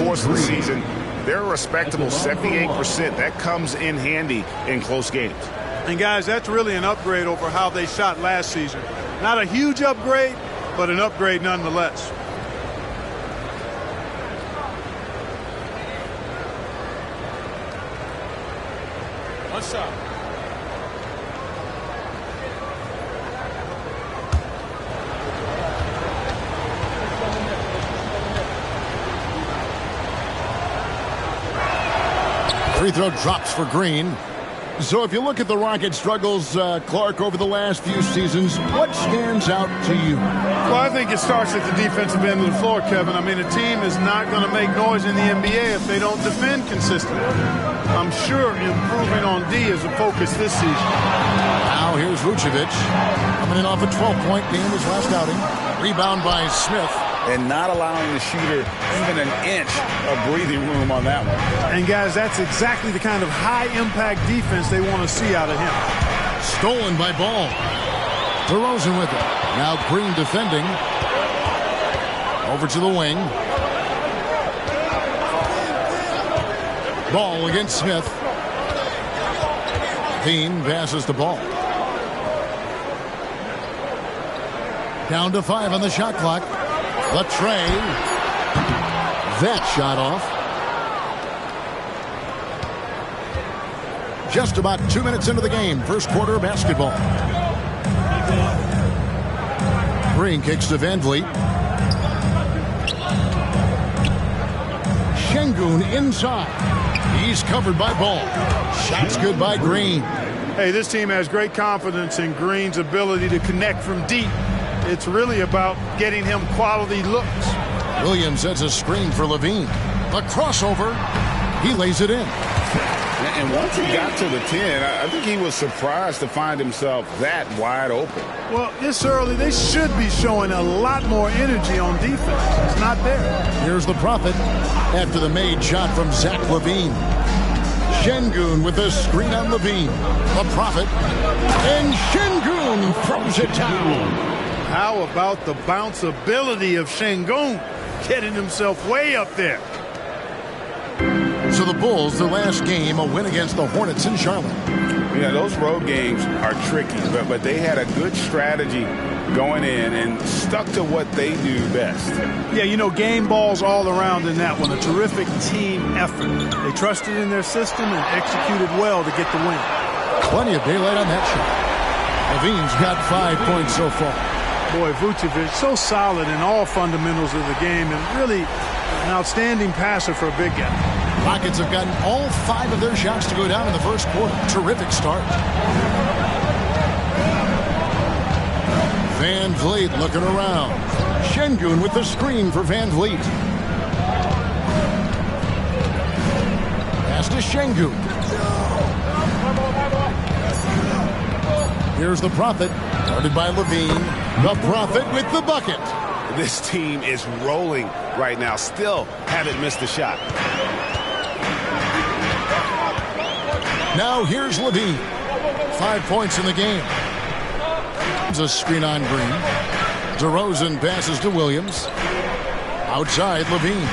course of the season, they're a respectable 78%. That comes in handy in close games. And, guys, that's really an upgrade over how they shot last season. Not a huge upgrade, but an upgrade nonetheless. What's up? Free throw drops for Green. So if you look at the Rockets' struggles, Clark, over the last few seasons, what stands out to you? Well, I think it starts at the defensive end of the floor, Kevin. I mean, a team is not going to make noise in the NBA if they don't defend consistently. I'm sure improving on D is a focus this season. Now here's Vucevic. Coming in off a 12-point game his last outing. Rebound by Smith. And not allowing the shooter even an inch of breathing room on that one. And, guys, that's exactly the kind of high-impact defense they want to see out of him. Stolen by Ball. DeRozan with it. Now Green defending. Over to the wing. Ball against Smith. Dean passes the Ball. Down to 5 on the shot clock. The tray. That shot off. Just about 2 minutes into the game. First quarter of basketball. Green kicks to Van Vliet. Şengün inside. He's covered by Ball. Shots good by Green. Hey, this team has great confidence in Green's ability to connect from deep. It's really about getting him quality looks. Williams sets a screen for Levine. A crossover. He lays it in. And once he got to the 10, I think he was surprised to find himself that wide open. Well, this early, they should be showing a lot more energy on defense. It's not there. Here's the Prophet after the made shot from Zach LaVine. Şengün with a screen on LaVine. The Prophet. And Şengün throws it down. How about the bounce ability of Şengün, getting himself way up there. So the Bulls, their last game, a win against the Hornets in Charlotte. Yeah, those road games are tricky, but they had a good strategy going in and stuck to what they do best. Yeah, you know, game balls all around in that one. A terrific team effort. They trusted in their system and executed well to get the win. Plenty of daylight on that shot. Levine's got 5 points so far. Boy, Vucevic, so solid in all fundamentals of the game and really an outstanding passer for a big guy. Rockets have gotten all 5 of their shots to go down in the first quarter. Terrific start. Van Vliet looking around. Şengün with the screen for Van Vliet. Pass to Şengün. Here's the Prophet. Guarded by Levine. The Prophet with the bucket. This team is rolling right now. Still haven't missed a shot. Now here's Levine. 5 points in the game. There's a screen on Green. DeRozan passes to Williams. Outside Levine.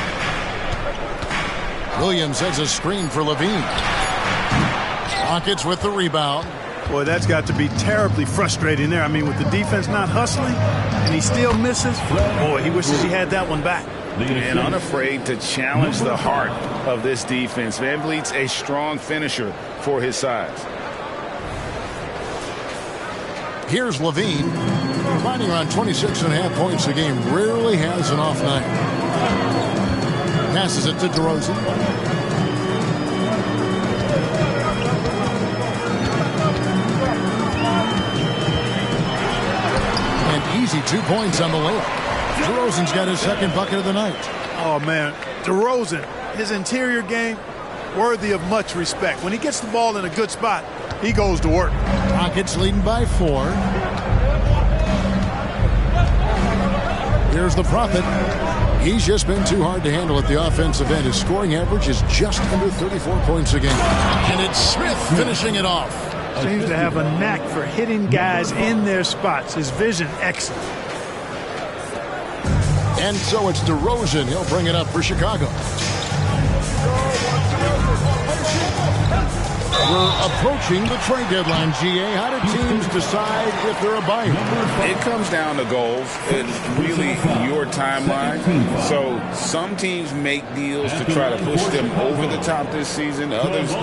Williams has a screen for Levine. Rockets with the rebound. Boy, that's got to be terribly frustrating there. I mean, with the defense not hustling and he still misses, boy, he wishes he had that one back. And unafraid to challenge the heart of this defense. Van Vliet's a strong finisher for his size. Here's Levine, finding around 26.5 points a game. Rarely has an off night. Passes it to DeRozan. And easy 2 points on the layup. DeRozan's got his second bucket of the night. Oh, man. DeRozan, his interior game, worthy of much respect. When he gets the ball in a good spot, he goes to work. Rockets leading by 4. Here's the Prophet. He's just been too hard to handle at the offensive end. His scoring average is just under 34 points a game. And it's Smith finishing it off. Seems to have a knack for hitting guys in their spots. His vision, excellent. And so it's DeRozan. He'll bring it up for Chicago. We're approaching the trade deadline, GA. How do teams decide if they're a buyer? It comes down to goals and really your timeline. So some teams make deals to try to push them over the top this season. Others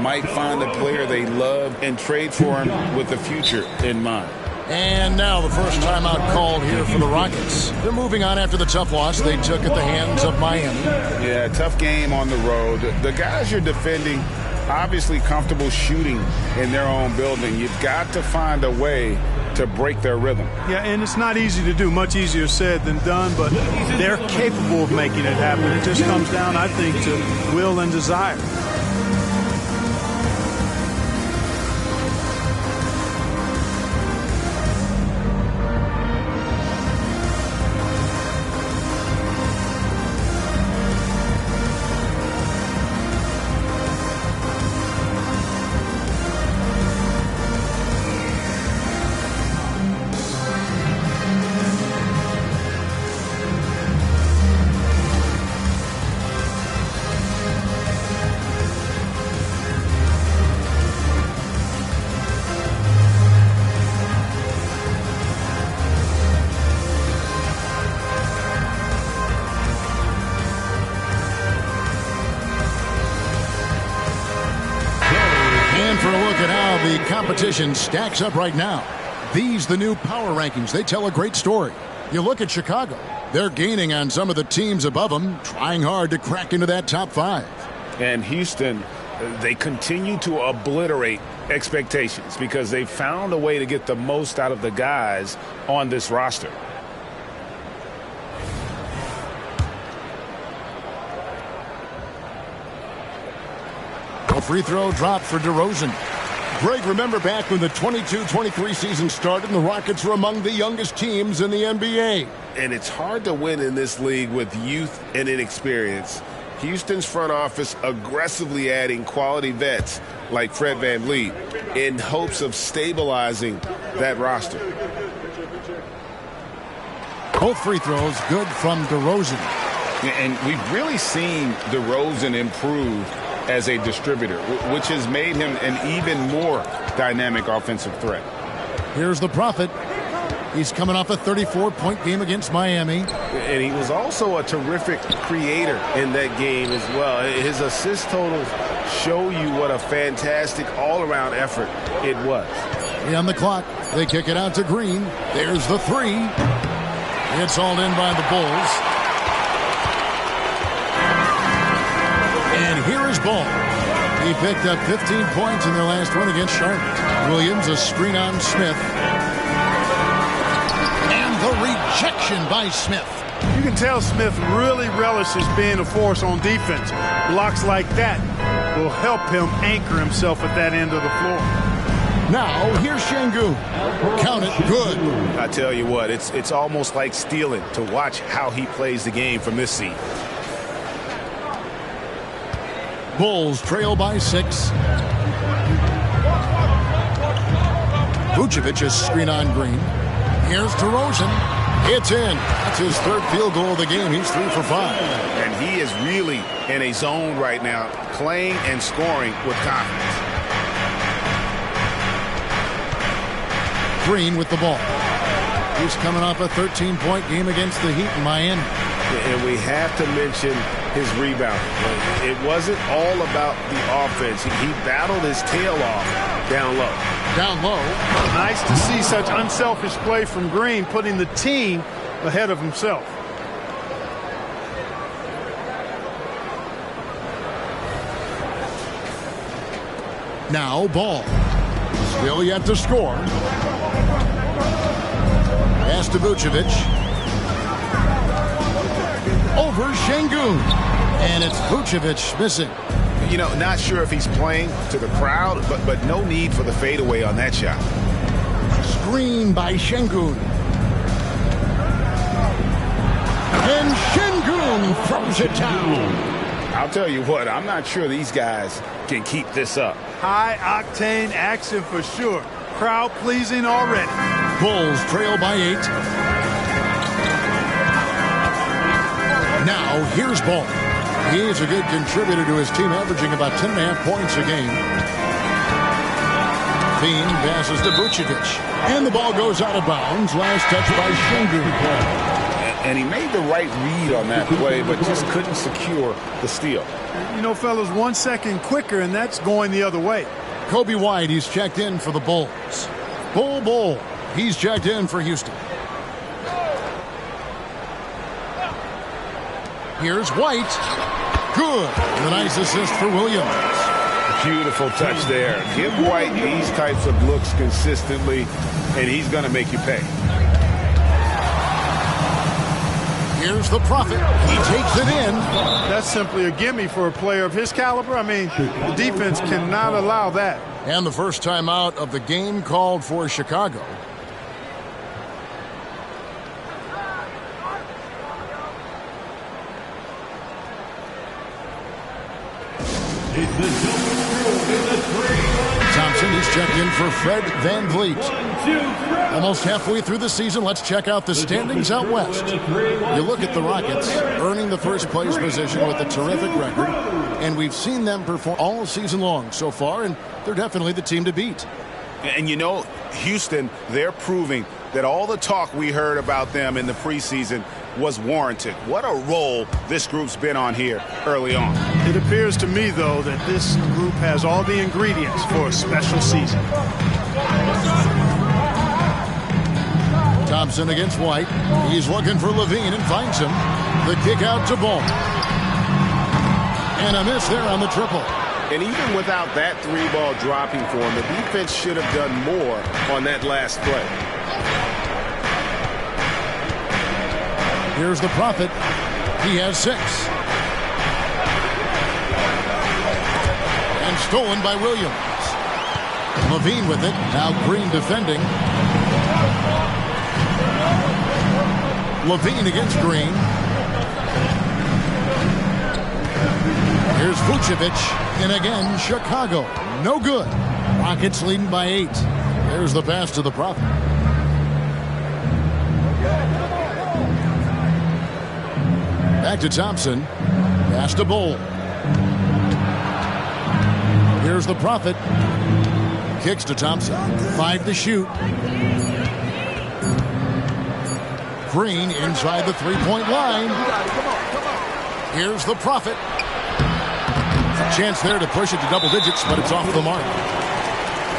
might find a player they love and trade for him with the future in mind. And now the first timeout called here for the Rockets. They're moving on after the tough loss they took at the hands of Miami. Yeah, tough game on the road. The guys you're defending obviously comfortable shooting in their own building. You've got to find a way to break their rhythm. Yeah, and it's not easy to do. Much easier said than done, but they're capable of making it happen. It just comes down, I think, to will and desire. For a look at how the competition stacks up right now. These the new power rankings. They tell a great story. You look at Chicago. They're gaining on some of the teams above them, trying hard to crack into that top 5. And Houston, they continue to obliterate expectations because they found a way to get the most out of the guys on this roster. A free throw dropped for DeRozan. Greg, remember back when the 22-23 season started and the Rockets were among the youngest teams in the NBA. And it's hard to win in this league with youth and inexperience. Houston's front office aggressively adding quality vets like Fred VanVleet in hopes of stabilizing that roster. Both free throws good from DeRozan. And we've really seen DeRozan improve as a distributor, which has made him an even more dynamic offensive threat. Here's the Prophet. He's coming off a 34-point game against Miami. And he was also a terrific creator in that game as well. His assist totals show you what a fantastic all-around effort it was. On the clock, they kick it out to Green. There's the three. It's hauled in by the Bulls. And here is Ball. He picked up 15 points in their last one against Charlotte. Williams, a screen on Smith. And the rejection by Smith. You can tell Smith really relishes being a force on defense. Blocks like that will help him anchor himself at that end of the floor. Now, here's Şengün. Count it good. I tell you what, it's almost like stealing to watch how he plays the game from this seat. Bulls trail by 6. Vucevic's screen on Green. Here's DeRozan. It's in. That's his third field goal of the game. He's 3 for 5. And he is really in a zone right now, playing and scoring with confidence. Green with the ball. He's coming off a 13-point game against the Heat in Miami. And we have to mention his rebound. It wasn't all about the offense. He battled his tail off down low. Down low. Nice to see such unselfish play from Green, putting the team ahead of himself. Now Ball. Still yet to score. Pass to Vucevic. Over Şengün. And it's Vucevic missing. You know, not sure if he's playing to the crowd, but no need for the fadeaway on that shot. Screen by Şengün. And Şengün throws it down. I'll tell you what, I'm not sure these guys can keep this up. High-octane action for sure. Crowd pleasing already. Bulls trail by 8. Now here's Ball. He's a good contributor to his team, averaging about 10.5 points a game. Bean passes to Vucevic, and the ball goes out of bounds. Last touch by Şengün. And he made the right read on that play, but just couldn't secure the steal. You know, fellas, 1 second quicker, and that's going the other way. Kobe White, he's checked in for the Bulls. Bull, he's checked in for Houston. Here's White. Good. And a nice assist for Williams. Beautiful touch there. Give White these types of looks consistently, and he's going to make you pay. Here's the Prophet. He takes it in. That's simply a gimme for a player of his caliber. I mean, the defense cannot allow that. And the first timeout of the game called for Chicago. Thompson is checked in for Fred VanVleet. Almost halfway through the season, let's check out the standings out west. You look at the Rockets, earning the first place position with a terrific record, and we've seen them perform all season long so far, and they're definitely the team to beat. And you know, Houston, they're proving that all the talk we heard about them in the preseason was warranted. What a role this group's been on here early on. It appears to me, though, that this group has all the ingredients for a special season. Thompson against White. He's looking for Levine and finds him. The kick out to Ball. And a miss there on the triple. And even without that three ball dropping for him, the defense should have done more on that last play. Here's the Prophet. He has 6. And stolen by Williams. Levine with it. Now Green defending. Levine against Green. Here's Vucevic. And again, Chicago. No good. Rockets leading by 8. There's the pass to the Prophet. Back to Thompson. Pass to Bull. Here's the Prophet. Kicks to Thompson. 5 to shoot. Green inside the three-point line. Here's the Prophet. A chance there to push it to double digits, but it's off the mark.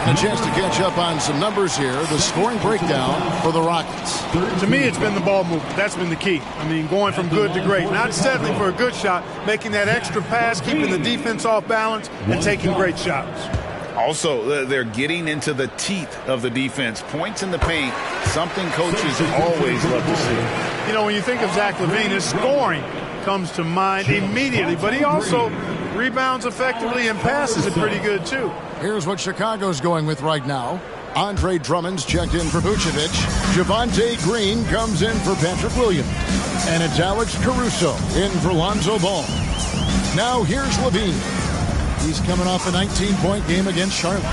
And a chance to catch up on some numbers here. The scoring breakdown for the Rockets. To me, it's been the ball movement. That's been the key. I mean, going from good to great. Not settling for a good shot, making that extra pass, keeping the defense off balance, and taking great shots. Also, they're getting into the teeth of the defense. Points in the paint, something coaches always love to see. You know, when you think of Zach LaVine, his scoring comes to mind immediately, but he also rebounds effectively and passes it pretty good, too. Here's what Chicago's going with right now. Andre Drummond's checked in for Vucevic. Javonte Green comes in for Patrick Williams. And it's Alex Caruso in for Lonzo Ball. Now here's Levine. He's coming off a 19-point game against Charlotte.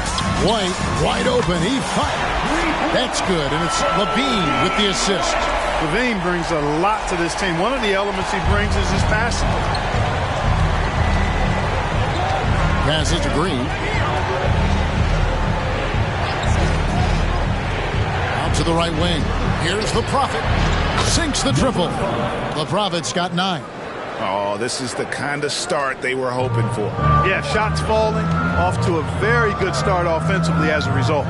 White, wide open. He fired. That's good, and it's Levine with the assist. Levine brings a lot to this team. One of the elements he brings is his passing. Passes to Green. Out to the right wing. Here's the Prophet. Sinks the triple. The Prophet's got 9. Oh, this is the kind of start they were hoping for. Yeah, shots falling. Off to a very good start offensively as a result.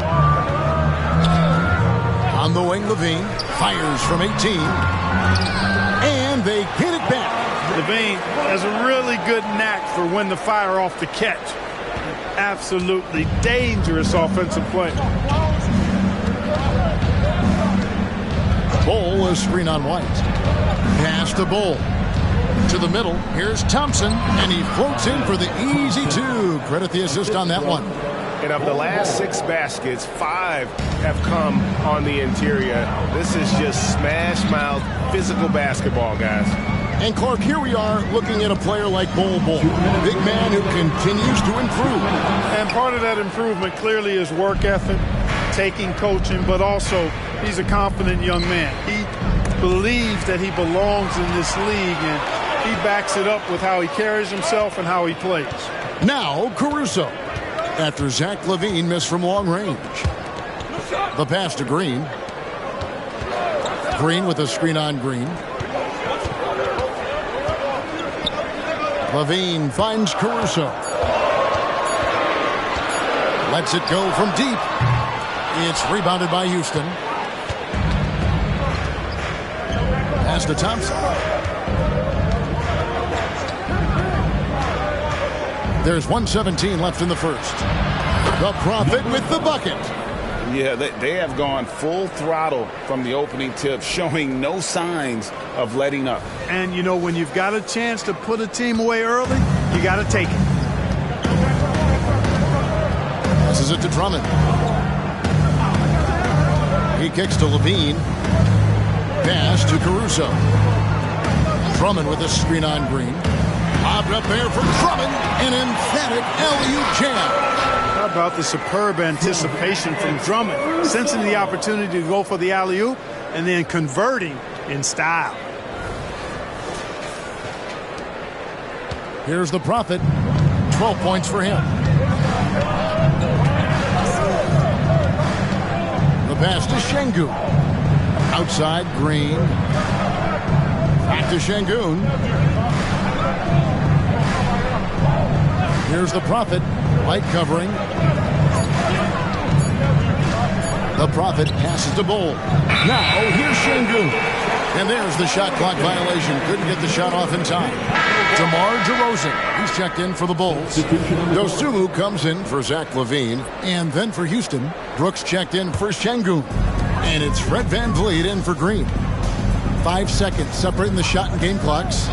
On the wing, Levine fires from 18. And they get it back. Levine has a really good knack for when to fire off the catch. Absolutely dangerous offensive play. Bull, a screen on White. Pass to Bull. To the middle. Here's Thompson, and he floats in for the easy 2. Credit the assist on that one. And of the last 6 baskets, 5 have come on the interior. This is just smash-mouth physical basketball, guys. And Clark, here we are looking at a player like Bull, a big man who continues to improve. And part of that improvement clearly is work ethic, taking coaching, but also he's a confident young man. He believes that he belongs in this league, and He backs it up with how he carries himself and how he plays. Now Caruso. After Zach LaVine missed from long range. The pass to Green. Green with a screen on Green. LaVine finds Caruso. Lets it go from deep. It's rebounded by Houston. Pass to Thompson. There's 1:17 left in the first. The Prophet with the bucket. Yeah, they have gone full throttle from the opening tip, showing no signs of letting up. And, you know, when you've got a chance to put a team away early, you got to take it. Passes it to Drummond. He kicks to LaVine. Pass to Caruso. Drummond with a screen on Green. Popped up there for Drummond. An emphatic alley-oop jam. How about the superb anticipation from Drummond, sensing the opportunity to go for the alley-oop and then converting in style. Here's the Prophet. 12 points for him. The pass to Şengün. Outside Green. Back to Şengün. Here's the Prophet. Light covering. The Prophet passes to Bol. Now here's Şengün. And there's the shot clock violation. Couldn't get the shot off in time. DeMar DeRozan. He's checked in for the Bulls. Dosunmu comes in for Zach LaVine. And then for Houston, Brooks checked in for Şengün. And it's Fred VanVleet in for Green. 5 seconds separating the shot and game clocks.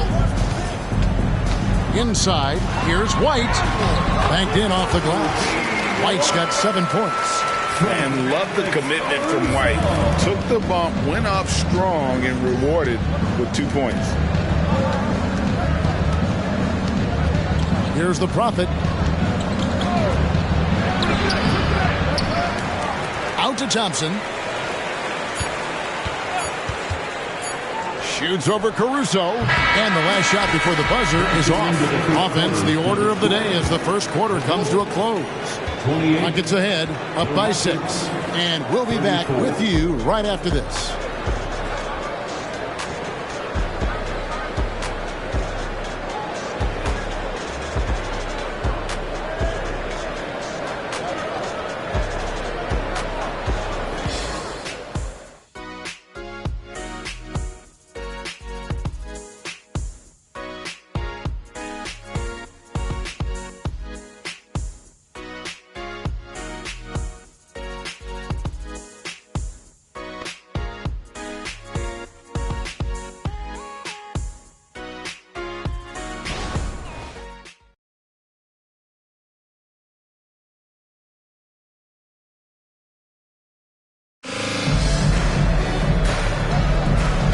Inside, here's White. Banked in off the glass. White's got 7 points. And love the commitment from White. Took the bump, went up strong, and rewarded with 2 points. Here's the Prophet. Out to Thompson. Shoots over Caruso. And the last shot before the buzzer is off. Offense, the order of the day as the first quarter comes to a close. Rockets ahead, up by 6. And we'll be back with you right after this.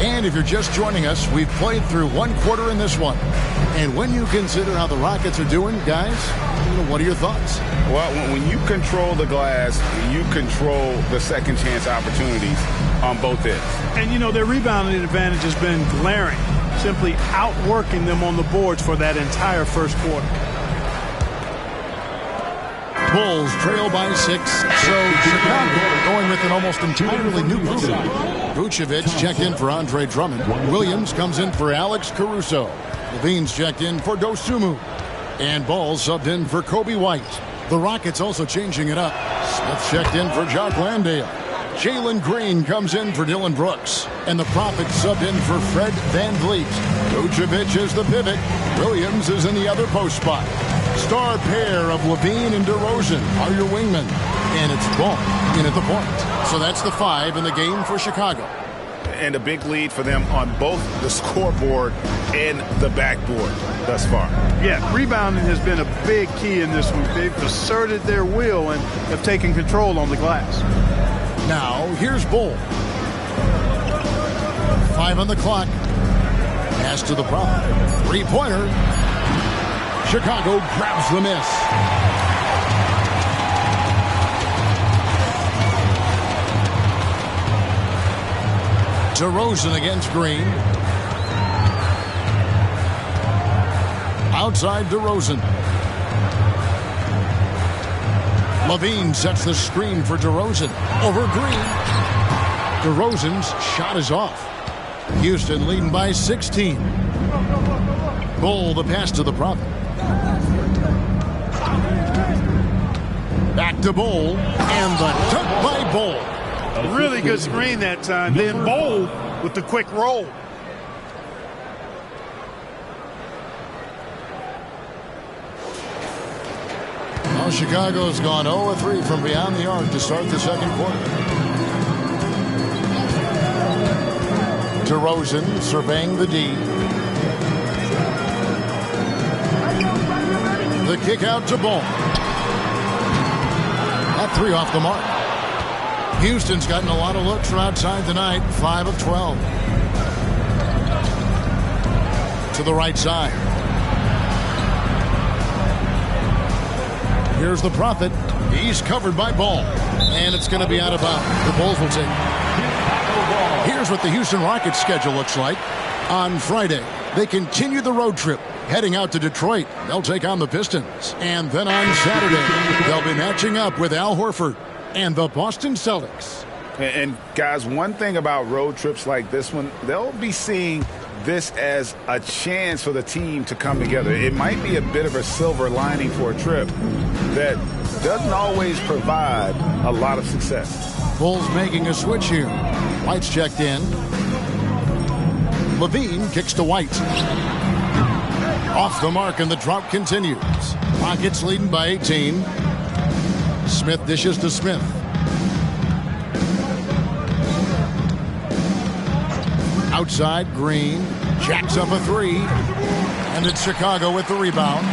And if you're just joining us, we've played through 1 quarter in this one. And when you consider how the Rockets are doing, guys, what are your thoughts? Well, when you control the glass, you control the second chance opportunities on both ends. And, you know, their rebounding advantage has been glaring, simply outworking them on the boards for that entire first quarter. Bulls trail by 6, so Chicago going with an almost entirely new group. Vucevic checked in for Andre Drummond. Williams comes in for Alex Caruso. LaVine's checked in for Dosunmu. And Ball subbed in for Kobe White. The Rockets also changing it up. Smith checked in for Jock Landale. Jalen Green comes in for Dylan Brooks. And the Prophet subbed in for Fred VanVleet. Vucevic is the pivot. Williams is in the other post spot. Star pair of LaVine and DeRozan are your wingmen. And it's Ball in at the point. So that's the 5 in the game for Chicago. And a big lead for them on both the scoreboard and the backboard thus far. Yeah, rebounding has been a big key in this one. They've asserted their will and have taken control on the glass. Now, here's Bull. 5 on the clock. Pass to the Prophet. 3-pointer. Chicago grabs the miss. DeRozan against Green. Outside DeRozan. Levine sets the screen for DeRozan. Over Green. DeRozan's shot is off. Houston leading by 16. Bull the pass to the Prophet. Back to Bull. And the dunk by Bull. Really good screen that time. Then Bull with the quick roll. Well, Chicago's gone 0-3 from beyond the arc to start the second quarter. DeRozan surveying the D. The kick out to Bull. That three off the mark. Houston's gotten a lot of looks from outside tonight. 5 of 12. To the right side. Here's the Prophet. He's covered by Bull. And it's going to be out of bounds. The Bulls will take it. Here's what the Houston Rockets schedule looks like. On Friday, they continue the road trip, heading out to Detroit. They'll take on the Pistons. And then on Saturday, they'll be matching up with Al Horford and the Boston Celtics. And guys, one thing about road trips like this one, they'll be seeing this as a chance for the team to come together. It might be a bit of a silver lining for a trip that doesn't always provide a lot of success. Bulls making a switch here. White's checked in. Levine kicks to White. Off the mark, and the drought continues. Rockets leading by 18. Smith dishes to Smith. Outside, Green jacks up a three. And it's Chicago with the rebound.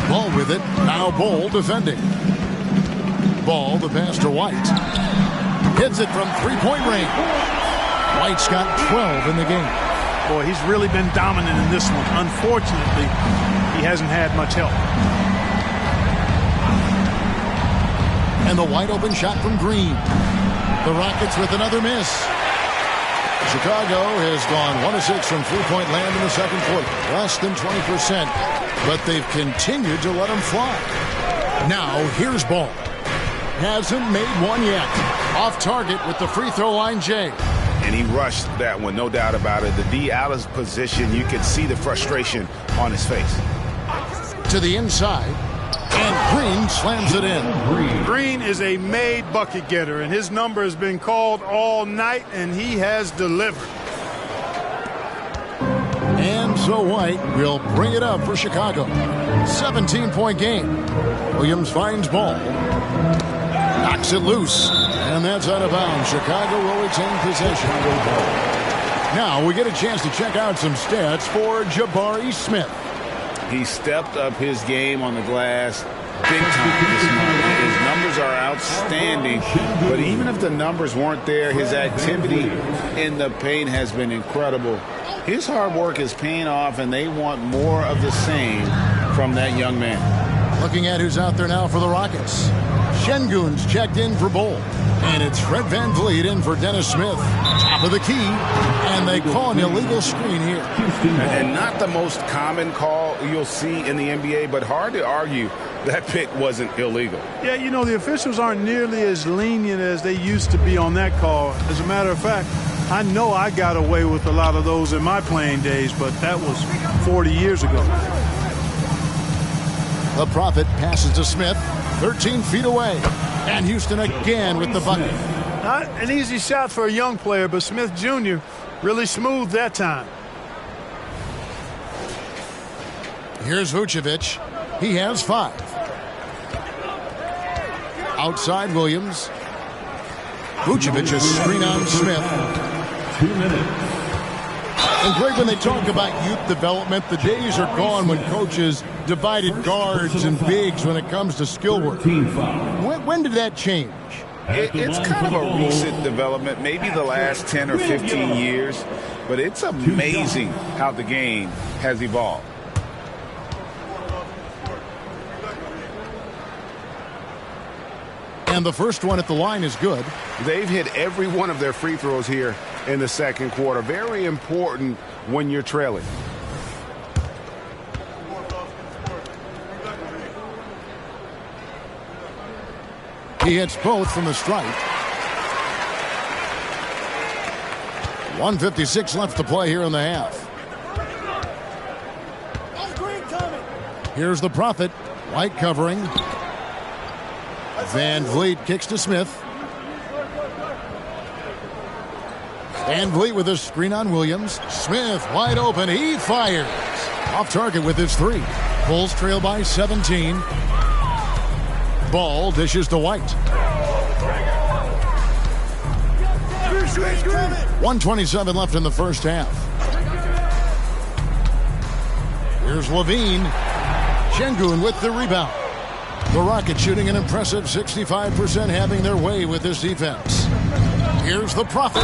Ball with it. Now Bull defending. Ball, the pass to White. Hits it from three-point range. White's got 12 in the game. Boy, he's really been dominant in this one. Unfortunately, he hasn't had much help. And the wide open shot from Green. The Rockets with another miss. Chicago has gone 1 of 6 from three-point land in the second quarter. Less than 20%. But they've continued to let them fly. Now, here's Ball. Hasn't made one yet. Off target with the free throw line, Jay. And he rushed that one, no doubt about it. The D out of position, you could see the frustration on his face. To the inside, and Green slams it in. Green is a made bucket getter, and his number has been called all night, and he has delivered. And so White will bring it up for Chicago. 17-point game. Williams finds Ball. Knocks it loose. And that's out of bounds. Chicago will retain possession. Now we get a chance to check out some stats for Jabari Smith. He stepped up his game on the glass big time this month. His numbers are outstanding. But even if the numbers weren't there, his activity in the paint has been incredible. His hard work is paying off, and they want more of the same from that young man. Looking at who's out there now for the Rockets. Şengün's checked in for Bull. And it's Fred VanVleet in for Dennis Smith. Top of the key. And they call an illegal screen here. And not the most common call you'll see in the NBA, but hard to argue that pick wasn't illegal. Yeah, you know, the officials aren't nearly as lenient as they used to be on that call. As a matter of fact, I know I got away with a lot of those in my playing days, but that was 40 years ago. The Prophet passes to Smith, 13 feet away. And Houston again with the bucket. Not an easy shot for a young player, but Smith Jr. really smooth that time. Here's Vucevic. He has 5. Outside Williams. Vucevic a screen on Smith. 2 minutes. And Greg, when they talk about youth development, the days are gone when coaches divided guards and bigs when it comes to skill work. When did that change? It's kind of a recent development, maybe the last 10 or 15 years, but it's amazing how the game has evolved. And the first one at the line is good. They've hit every one of their free throws here in the second quarter. Very important when you're trailing. He hits both from the stripe. 1:56 left to play here in the half. Here's the Prophet. White covering. Van Vliet kicks to Smith. Van Vliet with a screen on Williams. Smith wide open. He fires. Off target with his three. Bulls trail by 17. Ball dishes to White. 1:27 left in the first half. Here's Levine. Şengün with the rebound. The Rockets shooting an impressive 65%, having their way with this defense. Here's the Prophet.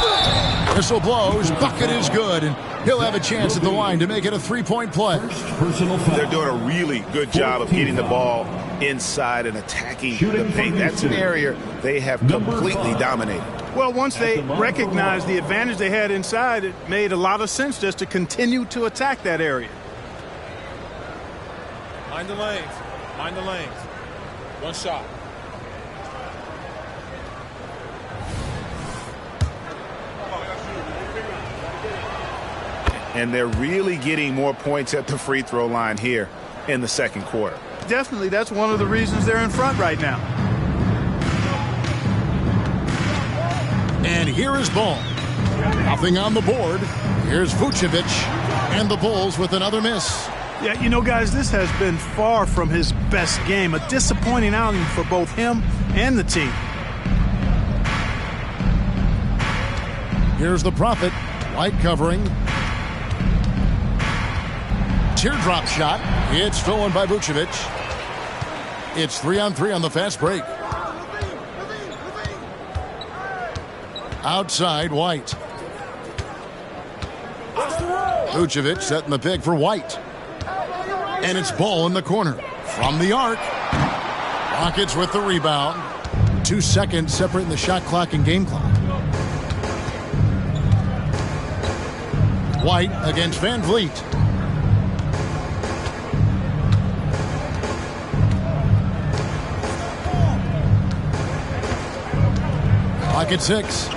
Whistle blows. Bucket is good, and he'll have a chance at the line to make it a three-point play. They're doing a really good job of getting the ball inside and attacking the paint. That's an area they have completely dominated. Well, once they recognized the advantage they had inside, it made a lot of sense just to continue to attack that area. Mind the lanes. Mind the lanes. One shot. And they're really getting more points at the free throw line here in the second quarter. Definitely, that's one of the reasons they're in front right now. And here is Ball. Nothing on the board. Here's Vucevic. And the Bulls with another miss. Yeah, you know, guys, this has been far from his best game. A disappointing outing for both him and the team. Here's the Prophet. White covering. Teardrop shot. It's stolen by Vucevic. It's 3-on-3 on the fast break. Outside, White. Vucevic setting the pick for White. And it's Ball in the corner. From the arc. Rockets with the rebound. 2 seconds separating the shot clock and game clock. White against Van Vliet. Clock at 6.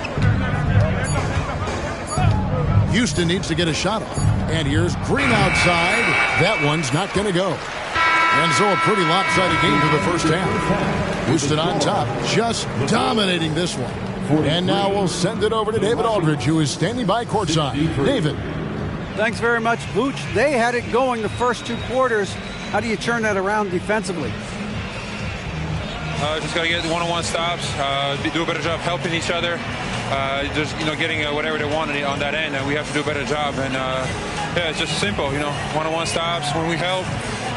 Houston needs to get a shot off. And here's Green outside. That one's not going to go. And so a pretty lopsided game for the first half. Houston on top, just dominating this one. And now we'll send it over to David Aldridge, who is standing by courtside. David. Thanks very much, Vooch. They had it going the first 2 quarters. How do you turn that around defensively? Just got to get one-on-one stops, do a better job helping each other, just getting whatever they want on that end, and we have to do a better job. And yeah, it's just simple, one-on-one stops when we help.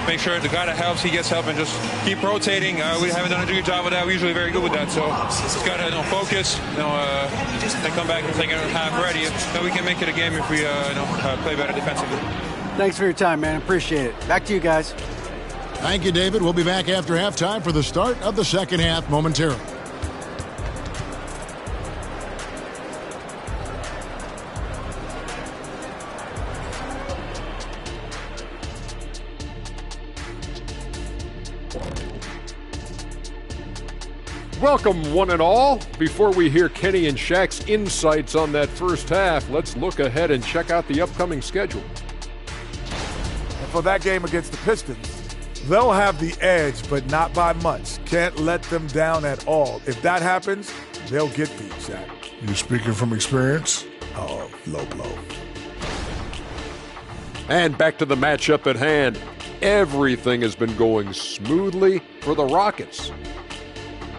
Make sure the guy that helps, he gets help, and just keep rotating. We haven't done a good job with that. We're usually very good with that, so just got to focus, and come back and take it half ready. Then we can make it a game if we play better defensively. Thanks for your time, man. Appreciate it. Back to you guys. Thank you, David. We'll be back after halftime for the start of the second half momentarily. Welcome, one and all. Before we hear Kenny and Shaq's insights on that first half, let's look ahead and check out the upcoming schedule. And for that game against the Pistons, they'll have the edge, but not by much. Can't let them down at all. If that happens, they'll get beat, Shaq. You speaking from experience? Oh, low blow. And back to the matchup at hand. Everything has been going smoothly for the Rockets.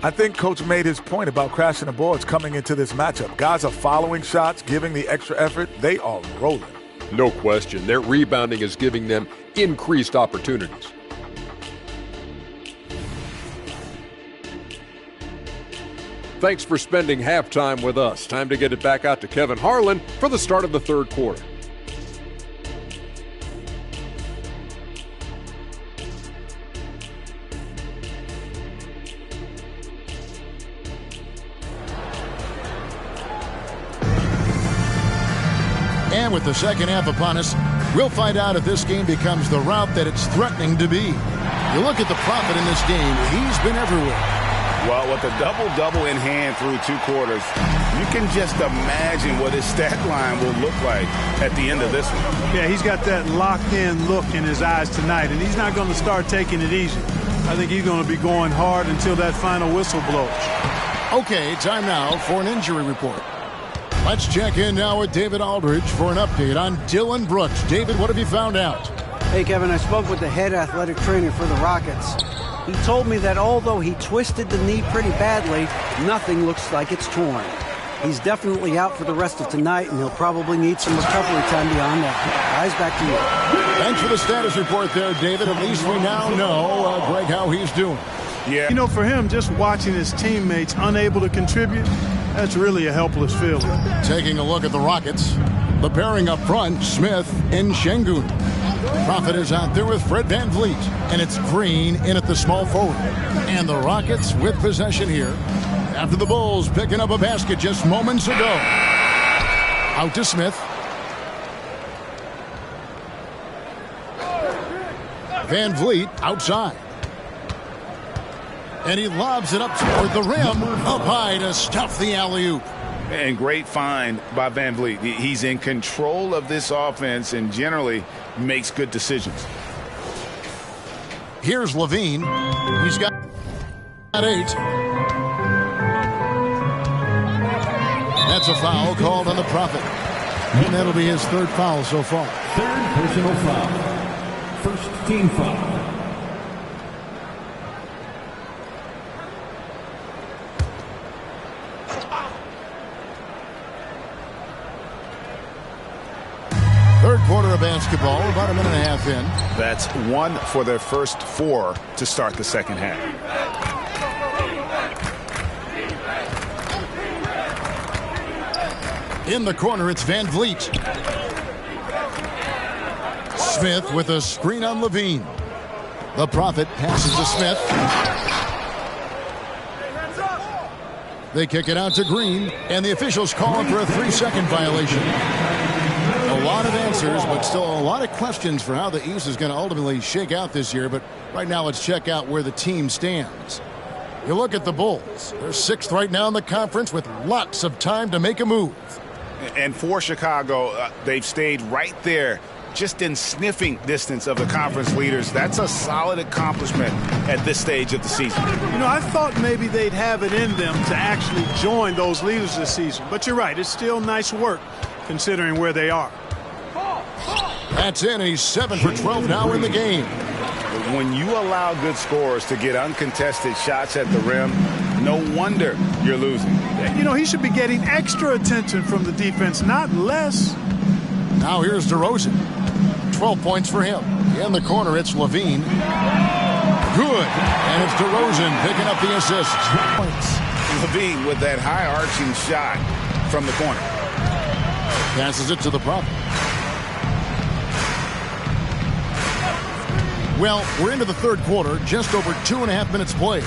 I think Coach made his point about crashing the boards coming into this matchup. Guys are following shots, giving the extra effort. They are rolling. No question. Their rebounding is giving them increased opportunities. Thanks for spending halftime with us. Time to get it back out to Kevin Harlan for the start of the third quarter. And with the second half upon us, we'll find out if this game becomes the route that it's threatening to be. You look at the Prophet in this game, he's been everywhere. Well, with a double-double in hand through 2 quarters, you can just imagine what his stat line will look like at the end of this one. Yeah, he's got that locked-in look in his eyes tonight, and he's not going to start taking it easy. I think he's going to be going hard until that final whistle blows. Okay, time now for an injury report. Let's check in now with David Aldridge for an update on Dylan Brooks. David, what have you found out? Hey, Kevin, I spoke with the head athletic trainer for the Rockets. He told me that although he twisted the knee pretty badly, nothing looks like it's torn. He's definitely out for the rest of tonight, and he'll probably need some recovery time beyond that. Guys, back to you. Thanks for the status report there, David. At least we now know, Greg, how he's doing. Yeah. You know, for him, just watching his teammates unable to contribute, that's really a helpless feeling. Taking a look at the Rockets. The pairing up front, Smith and Şengün. Prophet is out there with Fred VanVleet, and it's Green in at the small forward. And the Rockets with possession here after the Bulls picking up a basket just moments ago. Out to Smith. VanVleet outside. And he lobs it up toward the rim, up high to stuff the alley-oop. And great find by VanVleet. He's in control of this offense and generally makes good decisions. Here's Levine. He's got 8. That's a foul called on the Prophet. And that'll be his 3rd foul so far. 3rd personal foul. First team foul. Third quarter of basketball, about a minute and a half in. That's 1 for their first 4 to start the second half. In the corner, it's VanVleet. Smith with a screen on Levine. The Prophet passes to Smith. They kick it out to Green, and the officials call him for a 3-second violation. A lot of answers, but still a lot of questions for how the East is going to ultimately shake out this year. But right now, let's check out where the team stands. You look at the Bulls. They're 6th right now in the conference with lots of time to make a move. And for Chicago, they've stayed right there, just in sniffing distance of the conference leaders. That's a solid accomplishment at this stage of the season. You know, I thought maybe they'd have it in them to actually join those leaders this season. But you're right, it's still nice work considering where they are. That's in. He's 7 for 12 now in the game. When you allow good scorers to get uncontested shots at the rim, no wonder you're losing. You know, he should be getting extra attention from the defense, not less. Now here's DeRozan. 12 points for him. In the corner, it's Levine. Good. And it's DeRozan picking up the assist. Levine with that high-arching shot from the corner. Passes it to the Prophet. Well, we're into the third quarter, just over 2.5 minutes played.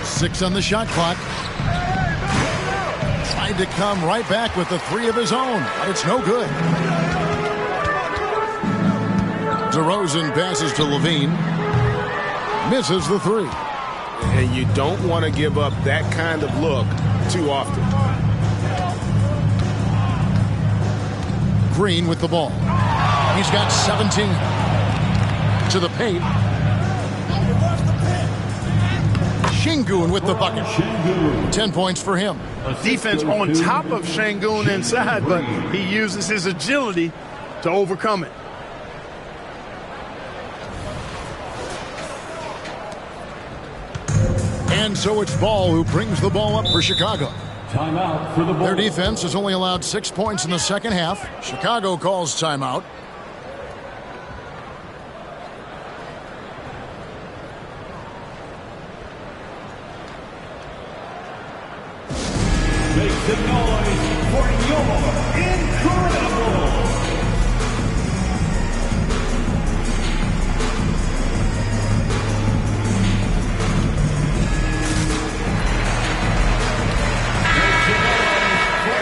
6 on the shot clock. Tried to come right back with the 3 of his own, but it's no good. DeRozan passes to Levine. Misses the 3. And you don't want to give up that kind of look too often. Green with the ball. He's got 17. To the paint. Şengün with the bucket. 10 points for him. Defense on top of Şengün inside, but he uses his agility to overcome it. And so it's Ball who brings the ball up for Chicago. Timeout for the Bulls. Their defense has only allowed 6 points in the second half. Chicago calls timeout. Make some noise for your incredible.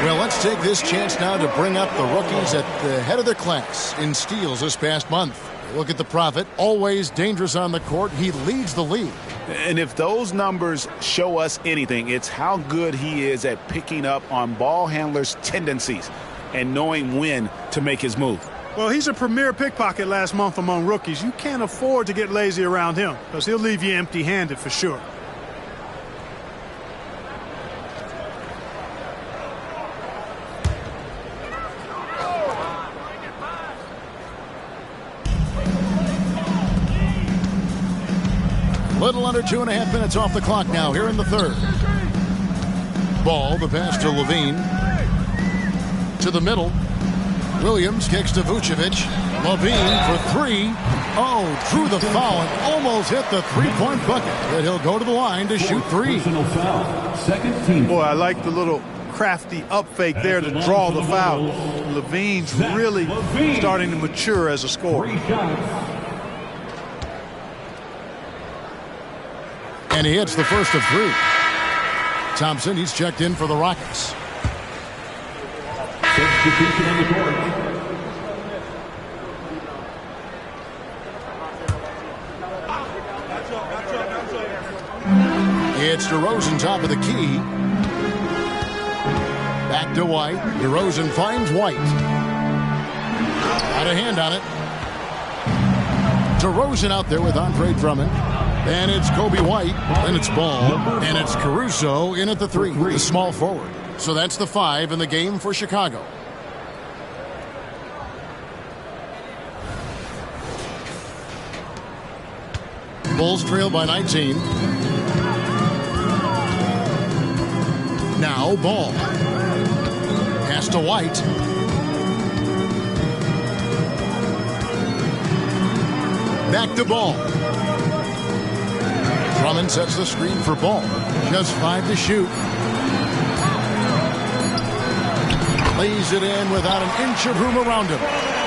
Well, let's take take this chance now to bring up the rookies at the head of their class in steals this past month. Look at the Prophet, always dangerous on the court. He leads the league. And if those numbers show us anything, it's how good he is at picking up on ball handlers' tendencies and knowing when to make his move. Well, he's a premier pickpocket last month among rookies. You can't afford to get lazy around him because he'll leave you empty-handed for sure. Little under 2.5 minutes off the clock now here in the third. Ball, the pass to Levine. To the middle. Williams kicks to Vucevic. Levine for three. Oh, drew the foul and almost hit the three-point bucket. But he'll go to the line to shoot three. Second team. Boy, I like the little crafty up fake there to draw the foul. Levine's really starting to mature as a scorer. And he hits the first of three. Thompson, he's checked in for the Rockets. Substitution on the court. It's DeRozan top of the key. Back to White. DeRozan finds White. Got a hand on it. DeRozan out there with Andre Drummond. And it's Kobe White. Then it's Ball. And it's Caruso in at the three. The small forward. So that's the 5 in the game for Chicago. Bulls trail by 19. Now Ball. Pass to White. Back to Ball. Drummond sets the screen for Ball. Just 5 to shoot. Lays it in without an inch of room around him.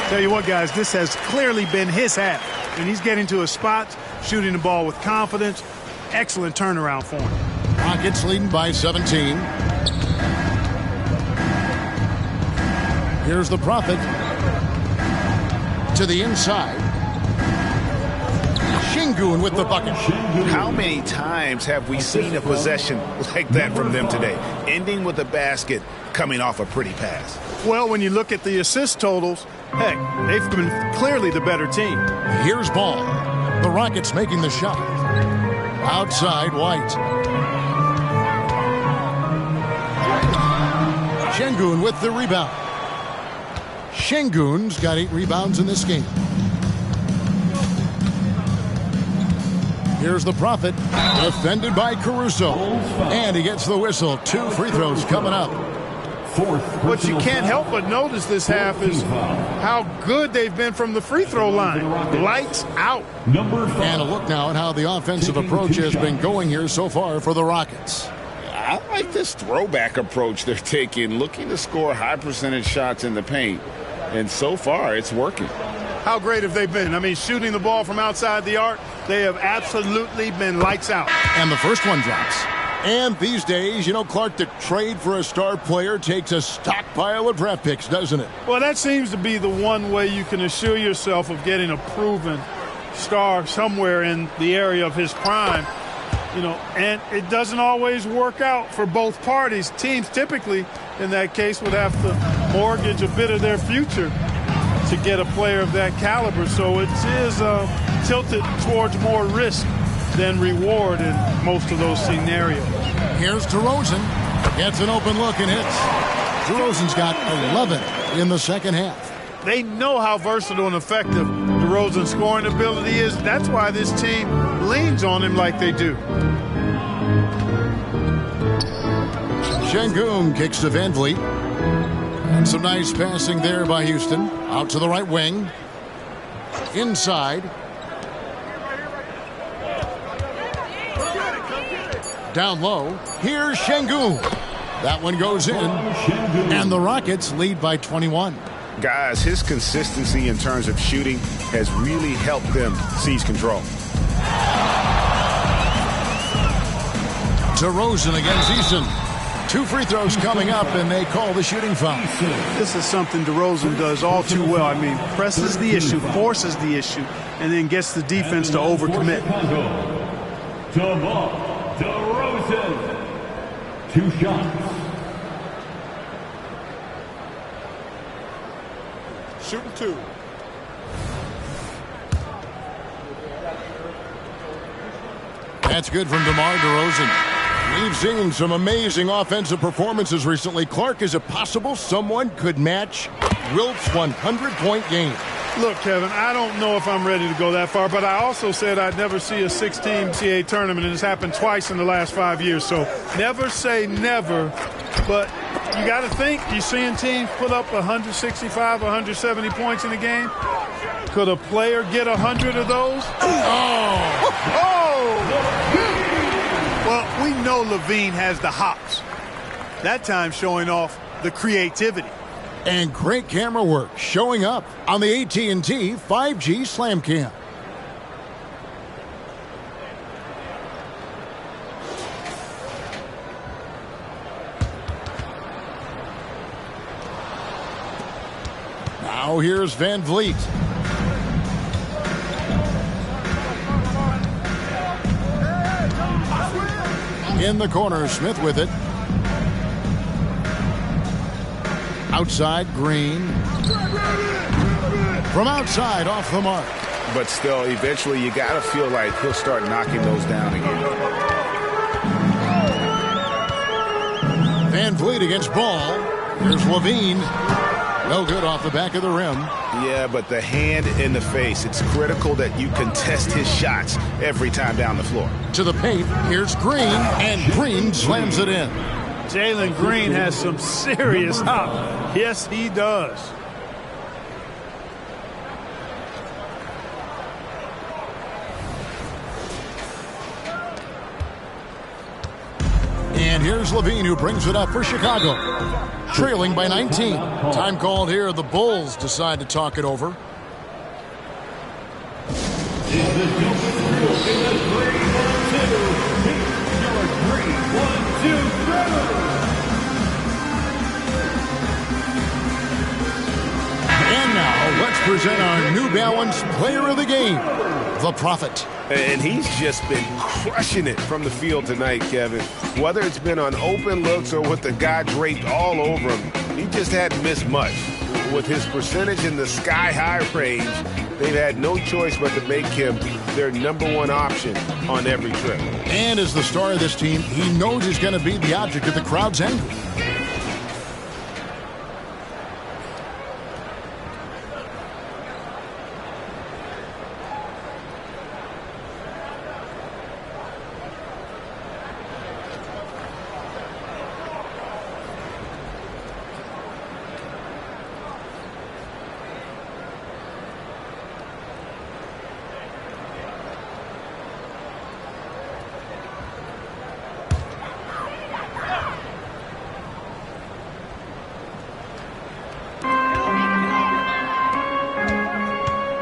Tell you what, guys, this has clearly been his half. And he's getting to a spot, shooting the ball with confidence. Excellent turnaround for him. Rockets leading by 17. Here's the Prophet. To the inside. Şengün with the bucket. How many times have we seen a possession like that from them today, ending with a basket coming off a pretty pass? Well, when you look at the assist totals, heck, they've been clearly the better team. Here's Ball. The Rockets making the shot. Outside, White. Şengün with the rebound. Şengün's got 8 rebounds in this game. Here's the Prophet, defended by Caruso. And he gets the whistle. 2 free throws coming up. What you can't help but notice this half is how good they've been from the free throw line. Lights out. And a look now at how the offensive approach has been going here so far for the Rockets. I like this throwback approach they're taking, looking to score high percentage shots in the paint. And so far, it's working. How great have they been? I mean, shooting the ball from outside the arc, they have absolutely been lights out. And the first one drops. And these days, you know, Clark, the trade for a star player takes a stockpile of draft picks, doesn't it? Well, that seems to be the one way you can assure yourself of getting a proven star somewhere in the area of his prime. You know, and it doesn't always work out for both parties. Teams typically, in that case, would have to mortgage a bit of their future to get a player of that caliber. So it is tilted towards more risk than reward in most of those scenarios. Here's DeRozan. Gets an open look and hits. DeRozan's got 11 in the second half. They know how versatile and effective DeRozan's scoring ability is. That's why this team leans on him like they do. Şengün kicks to Van Vliet. And some nice passing there by Houston. Out to the right wing. Inside. Down low. Here's Şengün. That one goes in. And the Rockets lead by 21. Guys, his consistency in terms of shooting has really helped them seize control. DeRozan against Eason. 2 free throws coming up, and they call the shooting foul. This is something DeRozan does all too well. I mean, presses the issue, forces the issue, and then gets the defense to overcommit. DeMar DeRozan. 2 shots. Shooting 2. That's good from DeMar DeRozan. We've seen some amazing offensive performances recently. Clark, is it possible someone could match Wilt's 100-point game? Look, Kevin, I don't know if I'm ready to go that far, but I also said I'd never see a 6-team NCAA tournament, and it's happened twice in the last 5 years. So never say never, but you got to think, you're seeing teams put up 165, 170 points in a game. Could a player get 100 of those? Well, we know Levine has the hops. That time showing off the creativity. And great camera work showing up on the AT&T 5G Slam Cam. Now here's Van Vliet. In the corner, Smith with it. Outside, Green. From outside, off the mark. But still, eventually, you got to feel like he'll start knocking those down again. Van Vliet against Ball. Here's Levine. No good off the back of the rim. Yeah, but the hand in the face, it's critical that you contest his shots every time down the floor. To the paint, here's Green, and Green slams it in. Jalen Green has some serious hop. Yes, he does. And here's Levine, who brings it up for Chicago. Trailing by 19. Time called here. The Bulls decide to talk it over. And now let's present our New Balance Player of the Game, the Prophet. And he's just been crushing it from the field tonight, Kevin. Whether it's been on open looks or with the guy draped all over him, he just hadn't missed much. With his percentage in the sky-high range, they've had no choice but to make him their #1 option on every trip. And as the star of this team, he knows he's going to be the object of the crowd's anger.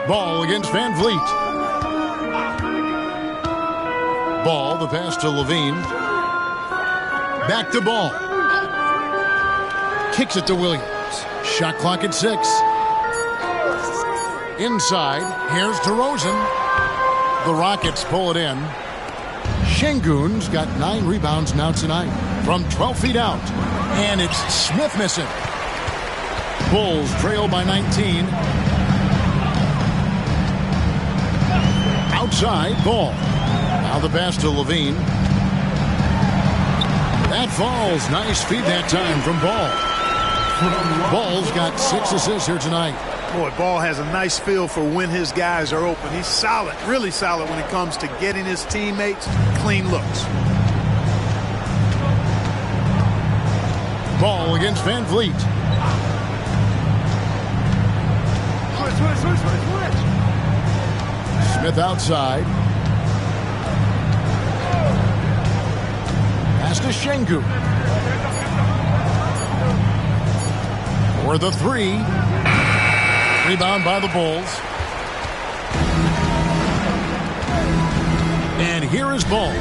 Ball against Van Vliet. Ball, the pass to Levine. Back to Ball. Kicks it to Williams. Shot clock at 6. Inside, here's DeRozan. The Rockets pull it in. Şengün's got 9 rebounds now tonight from 12 feet out. And it's Smith missing. Bulls trail by 19. Outside, Ball. Now the pass to Levine. That falls. Nice feed that time from Ball. Ball's got 6 assists here tonight. Boy, Ball has a nice feel for when his guys are open. He's solid, really solid when it comes to getting his teammates clean looks. Ball against Van Vliet. Smith outside. Pass to Şengün. For the 3. Rebound by the Bulls. And here is Ball.